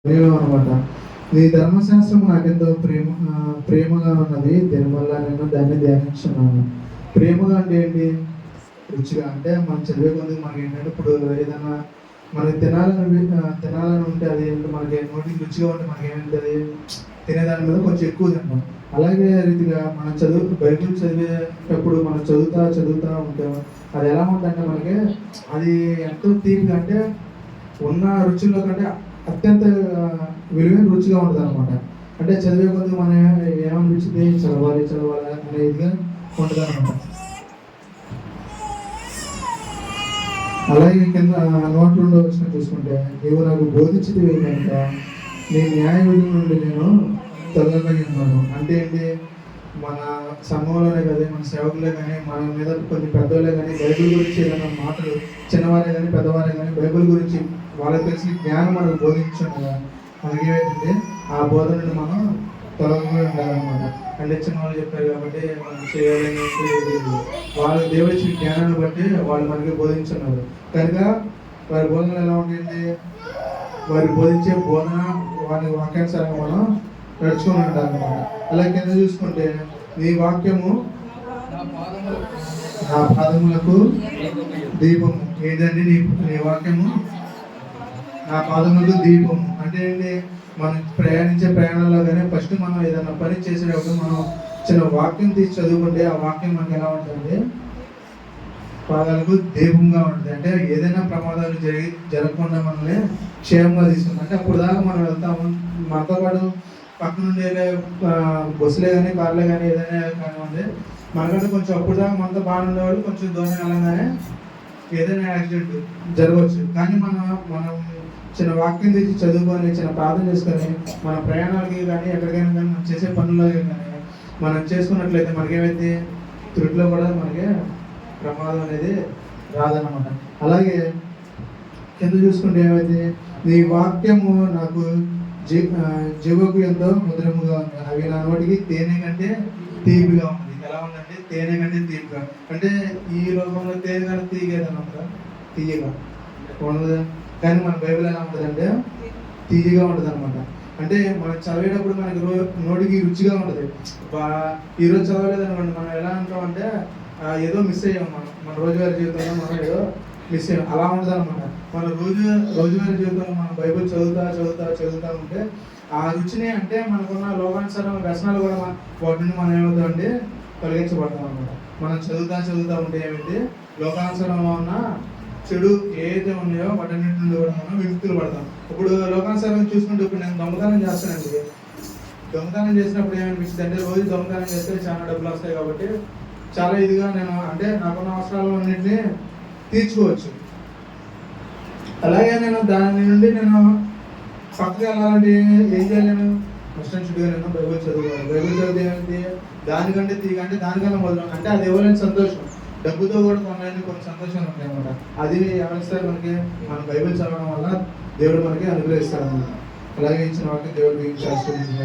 అనమాట. నీ ధర్మశాస్త్రం నాకెంతో ప్రేమగా ఉన్నది, దీనివల్ల నేను దాన్ని ధ్యానించున్నాను. ప్రేమగా అంటే ఏంటి? రుచిగా అంటే మనం చదివే కొద్ది మనకి ఏంటంటే ఇప్పుడు ఏదైనా మనకి తినాలని ఉంటే అది మనకి నోటికి రుచిగా ఉంటే మనకి ఏమిటది తినేదాని మీద కొంచెం ఎక్కువ తింటాం. అలాగే రీతిగా మనం బైబిల్ చదివేటప్పుడు మనం చదువుతా ఉంటాం. అది ఎలా ఉంటుందంటే మనకి అది ఎంతో తీపిగా అంటే ఉన్న రుచుల్లో కంటే అత్యంత విలువైన రుచిగా ఉంటుంది అనమాట. అంటే చదివే కొద్దిగా మనం ఏమనిపించింది, చదవాలి అనే ఇదిగా ఉంటుంది అనమాట. అలాగే కింద 102 వచ్చిన చూసుకుంటే, నీవు నాకు బోధించితివి కనుక నీ న్యాయ విధుల నుండి నేను తొలగనై ఉన్నాను. అంటే ఏంటి? మన సంఘంలోనే కానీ మన సేవకులే కానీ మన మీద కొన్ని పెద్దవాళ్ళే కానీ బైబిల్ గురించి ఏదైనా మాటలు, చిన్నవారే కానీ పెద్దవారే కానీ బైబిల్ గురించి వాళ్ళకి తెలిసిన జ్ఞానం మనకు బోధించాం కదా, మనకి ఏమైతుంది ఆ బోధనని మనం తొలగకుండా ఉండాలన్నమాట. అంటే చిన్న వాళ్ళు చెప్పారు కాబట్టి మనం చేయాలని వాళ్ళు దేవుడి ఇచ్చిన జ్ఞానాన్ని బట్టి వాళ్ళు మనకి బోధించున్నారు కనుక వారి బోధనలు ఎలా ఉంటుంది? వారి బోధించే బోధన వారి వాక్యానుసారంగా మనం నడుచుకుని ఉండాలన్నమాట. అలా కింద చూసుకుంటే, నీ వాక్యము నా పాదములకు దీపము. ఏంటంటే నీ వాక్యము నా పాదములకు దీపము అంటే ఏంటి? మనం ప్రయాణించే ప్రయాణంలో కానీ ఫస్ట్ మనం ఏదైనా పని చేసేటప్పుడు మనం చిన్న వాక్యం తీసి చదువుకుంటే ఆ వాక్యం మనకి ఎలా ఉంటుంది? పాదాలకు దీపంగా ఉంటుంది. అంటే ఏదైనా ప్రమాదాలు జరగకుండా మనల్ని క్షేమంగా తీసుకుంటాం. అంటే అప్పుడు దాకా మనం వెళ్తాము, మనతో పాటు పక్క నుండి బస్సులే కానీ కార్లే కానీ ఏదైనా కానివ్వండి, మనకంటే కొంచెం అప్పుడు దాకా మనతో బాగా ఉండేవాళ్ళు కొంచెం దూరం వెళ్ళగానే ఏదైనా యాక్సిడెంట్ జరగవచ్చు. కానీ మనం చిన్న వాక్యం తీసి చదువుకొని చిన్న ప్రార్థన చేసుకొని మన ప్రయాణాలకి కానీ ఎక్కడికైనా కానీ మనం చేసే పనుల్లో కానీ మనం చేసుకున్నట్లయితే మనకేమైతే త్రుటిలో కూడా మనకి ప్రమాదం అనేది రాదన్నమాట. అలాగే కింద చూసుకుంటే ఏమైతే నీ వాక్యము నాకు జీవకు ఎంతో మధురముగా ఉంది, అవి నా నోటికి తేనె కంటే తీపిగా ఉంది. ఎలా ఉందంటే తేనె కంటే తీపిగా. అంటే ఈ లోకంలో తేనె కంటే తీయగేదన్నమాట, తీయగా ఉండదు. కానీ మన బైబిల్ ఎలా ఉంటుందంటే తీయగా ఉంటుంది అనమాట. అంటే మనం చదివేటప్పుడు మనకి నోటికి రుచిగా ఉంటుంది. ఈరోజు చదవలేదు అనుకోండి, మనం ఎలా అంటాం అంటే ఏదో మిస్ అయ్యాం, మన రోజువారీ జీవితంలో మనం ఏదో మిస్ అయ్యాం అలా ఉంటుంది అనమాట. మన రోజువారీ జీవితంలో మనం బైబిల్ చదువుతా ఉంటే ఆ రుచిని అంటే మనకున్న లోకానుసారం వ్యసనాలు కూడా వాటి నుండి మనం ఏమవుతామంటే తొలగించబడతాం అనమాట. మనం చదువుతా ఉంటే ఏమిటి లోకానుసారంలో ఉన్న చెడు ఏదైతే ఉన్నాయో వాటన్నిటి నుండి కూడా మనం విముక్తులు పడతాం. ఇప్పుడు లోకానుసారం చూసుకుంటే ఇప్పుడు నేను దొంగతనం చేస్తానండి. దొంగతనం చేసినప్పుడు ఏమనిపిస్తుంది అంటే రోజు దొంగతనం చేస్తే చాలా డబ్బులు వస్తాయి కాబట్టి చాలా ఇదిగా నేను అంటే నాకున్న అవసరాలన్నింటినీ తీర్చుకోవచ్చు. అలాగే నేను దాని నుండి నేను పక్కకి వెళ్ళాలంటే ఏం చేయాలి? నేను చుట్టుగా నేను బైబిల్ చదువుకోవాలి. బైబిల్ చదివితే ఏమైంది? దానికంటే తీగంటే దానికన్నా మొదలు అంటే అది ఇవ్వలేని సంతోషం. డబ్బుతో కూడా కొనలేని కొన్ని సంతోషాలు ఉంటాయి అన్నమాట. అది ఎవరిస్తారు మనకి? మన బైబిల్ చదవడం వల్ల దేవుడు మనకి అనుగ్రహిస్తాడు అన్నమాట. అలాగే ఇచ్చిన వాటిని దేవుడు ఆశీర్వదించిన